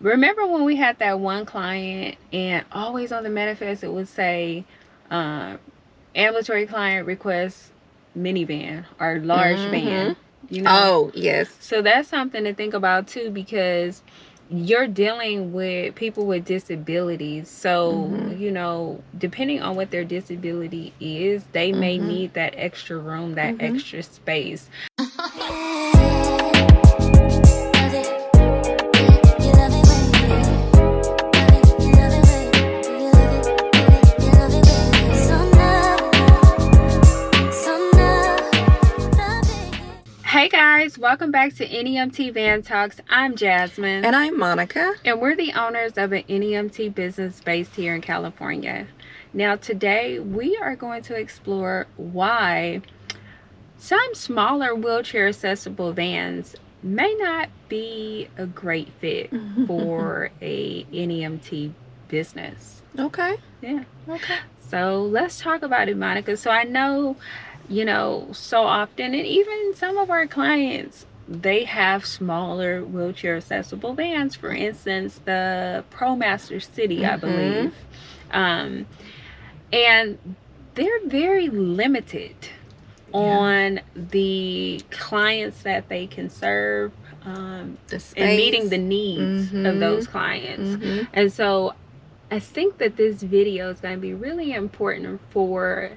Remember when we had that one client and always on the manifest it would say ambulatory client requests minivan or large van, you know? Oh, yes. So that's something to think about too, because you're dealing with people with disabilities. So, you know, depending on what their disability is, they may need that extra room, that extra space. Hey guys, welcome back to NEMT Van Talks. I'm Jasmine. And I'm Monica. And we're the owners of an NEMT business based here in California. Now today we are going to explore why some smaller wheelchair accessible vans may not be a great fit for a NEMT business. Okay. Yeah. Okay. So let's talk about it, Monica. So I know, you know, so often, and even some of our clients, they have smaller wheelchair accessible vans. For instance, the ProMaster City, I believe. And they're very limited on the clients that they can serve, and meeting the needs of those clients. And so I think that this video is going to be really important for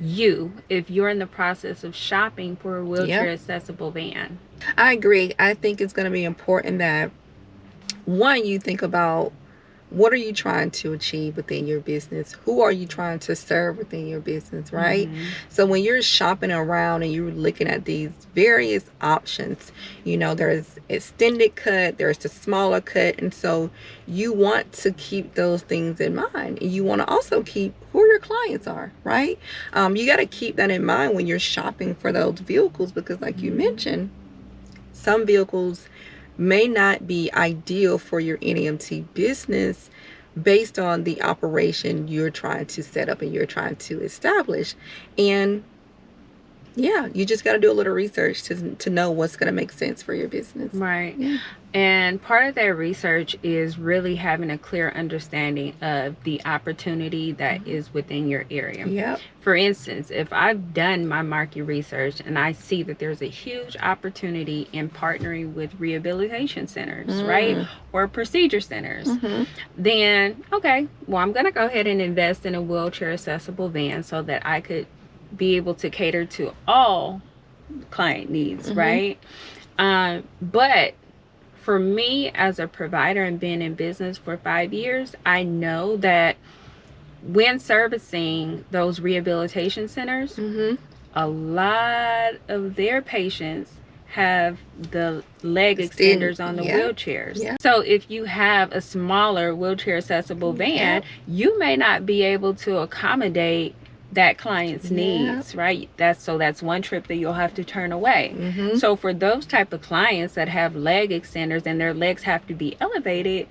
you if you're in the process of shopping for a wheelchair accessible van. I agree. I think it's going to be important that, one, you think about what are you trying to achieve within your business? Who are you trying to serve within your business, right? So when you're shopping around and you're looking at these various options, you know, there's extended cut, there's the smaller cut, and so you want to keep those things in mind. And you want to also keep who your clients are, right? You got to keep that in mind when you're shopping for those vehicles, because like you mentioned, some vehicles may not be ideal for your NEMT business based on the operation you're trying to set up and you're trying to establish. And yeah, you just got to do a little research to know what's going to make sense for your business. Right. Yeah. And part of that research is really having a clear understanding of the opportunity that is within your area. Yep. For instance, if I've done my market research and I see that there's a huge opportunity in partnering with rehabilitation centers, right? Or procedure centers, then, okay, well, I'm going to go ahead and invest in a wheelchair accessible van so that I could be able to cater to all client needs, right? But for me as a provider and being in business for 5 years, I know that when servicing those rehabilitation centers, a lot of their patients have the leg extenders on the wheelchairs. So if you have a smaller wheelchair accessible van, you may not be able to accommodate that client's needs, right? That's one trip that you'll have to turn away. So for those type of clients that have leg extenders and their legs have to be elevated,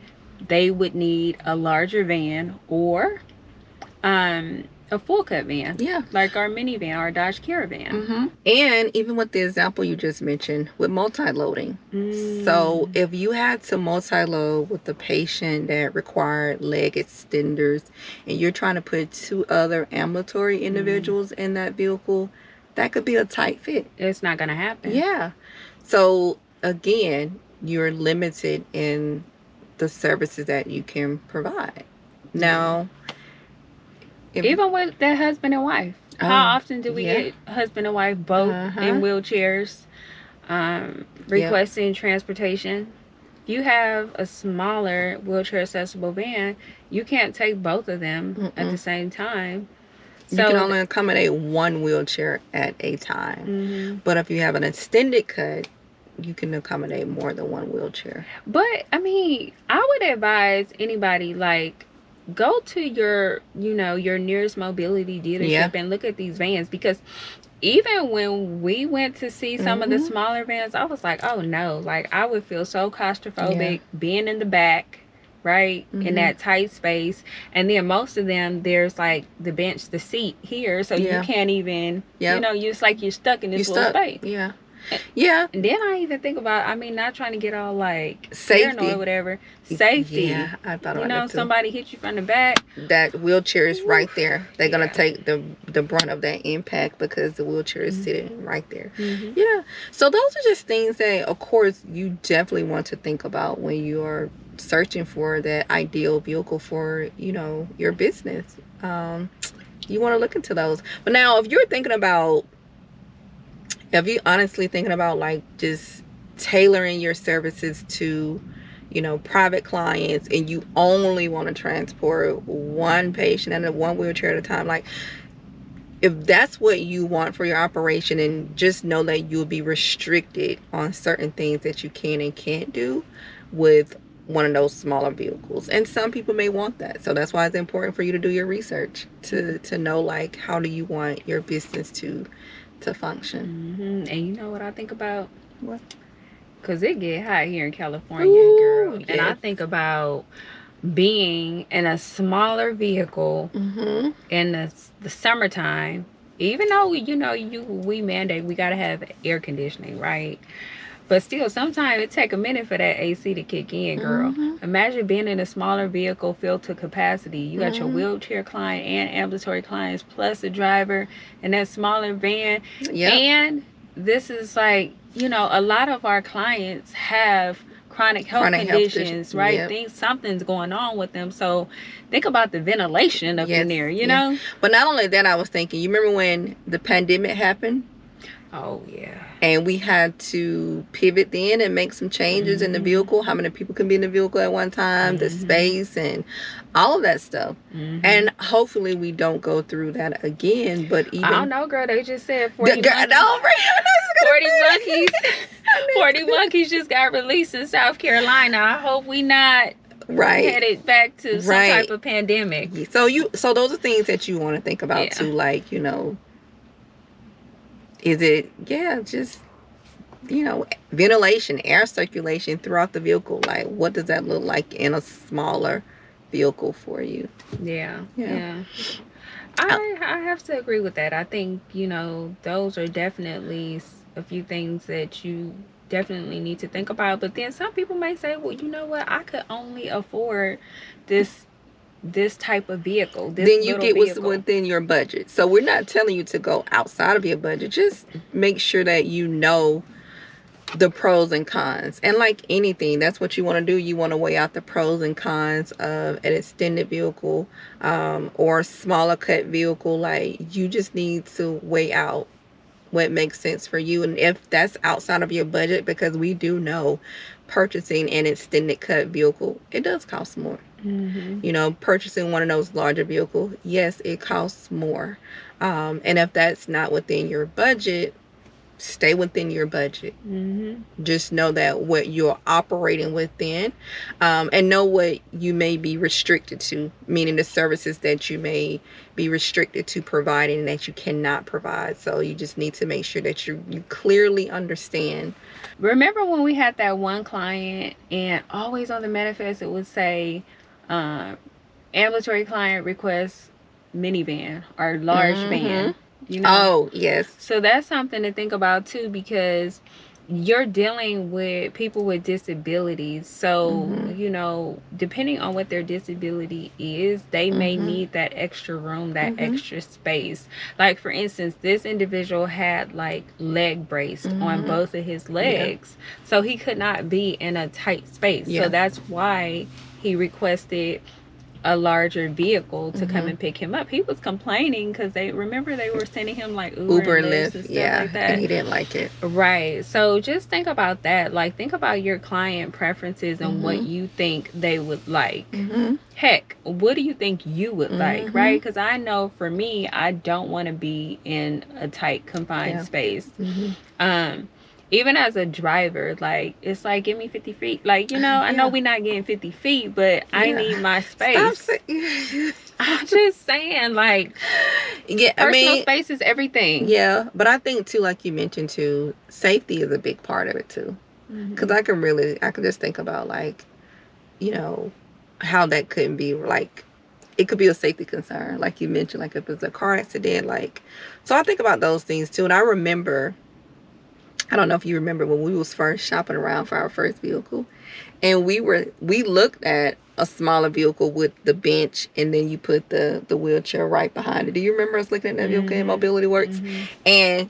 they would need a larger van or a full cut van, like our minivan, our Dodge Caravan. And even with the example you just mentioned with multi-loading, so if you had to multi-load with the patient that required leg extenders and you're trying to put 2 other ambulatory individuals in that vehicle, that could be a tight fit. It's not going to happen. So again, you're limited in the services that you can provide. Now, even with that husband and wife, how often do we get husband and wife both in wheelchairs requesting transportation? If you have a smaller wheelchair accessible van, you can't take both of them at the same time. So you can only accommodate one wheelchair at a time. But if you have an extended cut, you can accommodate more than one wheelchair. But I mean, I would advise anybody, like, go to your, you know, your nearest mobility dealership and look at these vans, because even when we went to see some of the smaller vans, I was like, oh no, like I would feel so claustrophobic being in the back, right, in that tight space. And then most of them, there's like the bench, the seat here, so you can't even, you know, it's like you're stuck in this little space. Yeah. And then I even think about, I mean, not trying to get all like Safety. paranoid or whatever. Safety. Yeah, I thought about that too. Somebody hit you from the back. That wheelchair is right there. They're Yeah. gonna take the brunt of that impact because the wheelchair is sitting right there. Yeah. So those are just things that, of course, you definitely want to think about when you are searching for that ideal vehicle for, you know, your business. You want to look into those. But now, if you're thinking about, if you honestly thinking about like just tailoring your services to, you know, private clients, and you only want to transport one patient and one wheelchair at a time, like if that's what you want for your operation, and just know that you'll be restricted on certain things that you can and can't do with one of those smaller vehicles. And some people may want that, so that's why it's important for you to do your research to know like how do you want your business to function. And you know what I think about? What? Because it get hot here in California, Ooh, girl. yes. And I think about being in a smaller vehicle in the summertime. Even though, you know, we mandate we got to have air conditioning, right? But still, sometimes it take a minute for that AC to kick in, girl. Imagine being in a smaller vehicle filled to capacity. You got your wheelchair client and ambulatory clients, plus a driver in that smaller van. And this is like, you know, a lot of our clients have chronic health conditions, right? Something's going on with them. So think about the ventilation up in there, you know? But not only that, I was thinking, you remember when the pandemic happened? Oh, yeah. And we had to pivot then and make some changes in the vehicle. How many people can be in the vehicle at one time, the space, and all of that stuff. And hopefully we don't go through that again. But even, I don't know, girl. They just said 40 monkeys. 40 monkeys just got released in South Carolina. I hope we not headed back to some type of pandemic. So those are things that you want to think about too. Like, you know, is it, just, you know, ventilation, air circulation throughout the vehicle. Like, what does that look like in a smaller vehicle for you? Yeah. I have to agree with that. I think, you know, those are definitely a few things that you definitely need to think about. But then some people may say, well, you know what, I could only afford this type of vehicle. Then you get what's within your budget. So we're not telling you to go outside of your budget. Just make sure that you know the pros and cons. And like anything, that's what you want to do. You want to weigh out the pros and cons of an extended vehicle or a smaller cut vehicle. Like, you just need to weigh out what makes sense for you. And if that's outside of your budget, because we do know purchasing an extended cut vehicle, it does cost more. You know, purchasing one of those larger vehicles, yes, it costs more. And if that's not within your budget, stay within your budget. Just know that what you're operating within, and know what you may be restricted to, meaning the services that you may be restricted to providing that you cannot provide. So you just need to make sure that you clearly understand. Remember when we had that one client, and always on the manifest it would say ambulatory client requests minivan or large van, you know? Oh, yes. So that's something to think about too, because you're dealing with people with disabilities. So, you know, depending on what their disability is, they may need that extra room, that extra space. Like, for instance, this individual had like leg brace on both of his legs. So he could not be in a tight space. So that's why he requested a larger vehicle to come and pick him up. He was complaining because they were sending him like Uber and Lyft and stuff like that. And he didn't like it. Right. So just think about that. Like, think about your client preferences and what you think they would like. Heck, what do you think you would like, right? Because I know for me, I don't want to be in a tight, confined space. Even as a driver, like, it's like, give me 50 feet. Like, you know, I know we're not getting 50 feet, but I need my space. I'm just saying, like, personal space is everything. Yeah, but I think, too, like you mentioned, too, safety is a big part of it, too. Because I can just think about, like, you know, how that could be, like, it could be a safety concern. Like you mentioned, like, if it's a car accident, like, so I think about those things, too. And I remember I don't know if you remember when we was first shopping around for our first vehicle, and we looked at a smaller vehicle with the bench, and then you put the wheelchair right behind it. Do you remember us looking at that vehicle in Mobility Works? And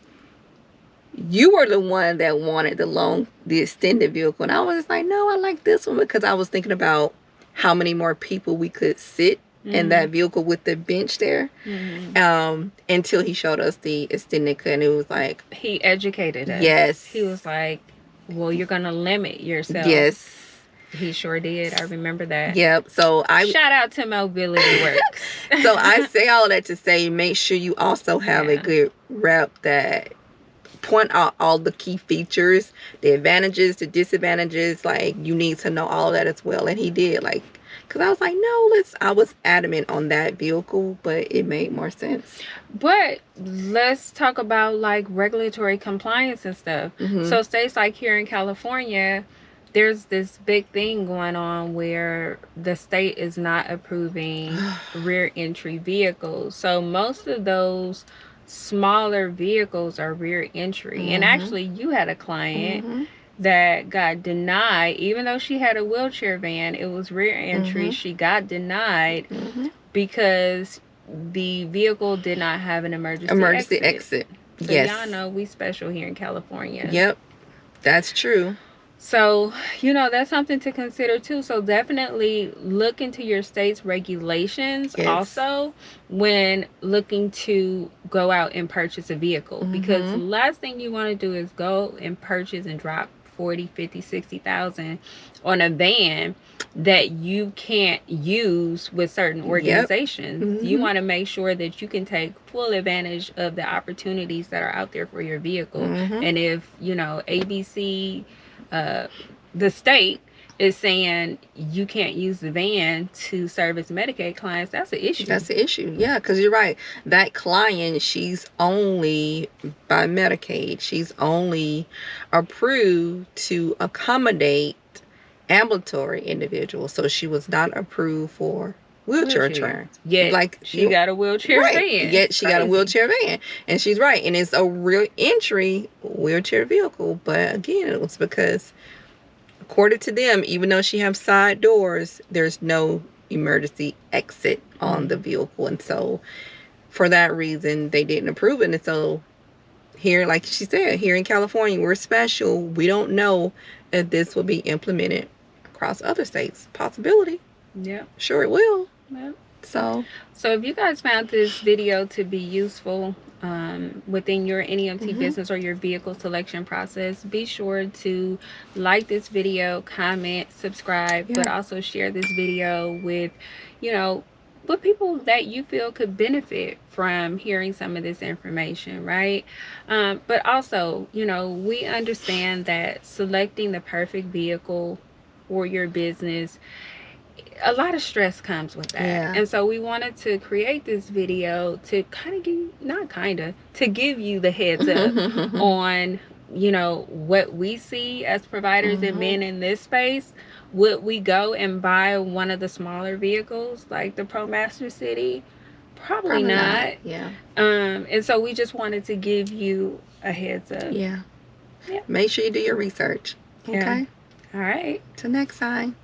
you were the one that wanted the extended vehicle, and I was just like, no, I like this one, because I was thinking about how many more people we could sit in that vehicle with the bench there. Until he showed us the extended cut, and it was like, he educated us. Yes. He was like, well, you're gonna limit yourself. Yes. He sure did. I remember that. Yep. So shout out to Mobility Works. So I say all of that to say, make sure you also have a good rep that point out all the key features, the advantages, the disadvantages. Like, you need to know all of that as well. And he did, like, because I was like, no, I was adamant on that vehicle, but it made more sense. But let's talk about like regulatory compliance and stuff. So states like here in California, there's this big thing going on where the state is not approving rear entry vehicles. So most of those smaller vehicles are rear entry. And actually, you had a client that got denied, even though she had a wheelchair van. It was rear entry. She got denied because the vehicle did not have an emergency exit. So y'all know we special here in California. Yep, that's true. So, you know, that's something to consider too. So definitely look into your state's regulations also when looking to go out and purchase a vehicle. Because the last thing you want to do is go and purchase and drop 40, 50, 60,000 on a van that you can't use with certain organizations. You want to make sure that you can take full advantage of the opportunities that are out there for your vehicle. And if, you know, ABC, the state is saying you can't use the van to service Medicaid clients, that's an issue. That's the issue. Yeah, because you're right. That client, she's only by Medicaid. She's only approved to accommodate ambulatory individuals. So she was not approved for wheelchair insurance. Yet like she got a wheelchair van. Yet she got a wheelchair van. And she's right. And it's a real entry wheelchair vehicle. But again, it was because, according to them, even though she has side doors, there's no emergency exit on the vehicle. And so for that reason, they didn't approve it. And so here, like she said, here in California, we're special. We don't know if this will be implemented across other states. Possibility. Yeah. Sure it will. Yep. So if you guys found this video to be useful within your NEMT business or your vehicle selection process, be sure to like this video, comment, subscribe, but also share this video with, you know, with people that you feel could benefit from hearing some of this information, right? But also, you know, we understand that selecting the perfect vehicle for your business, a lot of stress comes with that. And so we wanted to create this video to to give you the heads up on, you know, what we see as providers and men in this space. Would we go and buy one of the smaller vehicles like the ProMaster City? Probably not. And so we just wanted to give you a heads up. Make sure you do your research. Okay. All right. Till next time.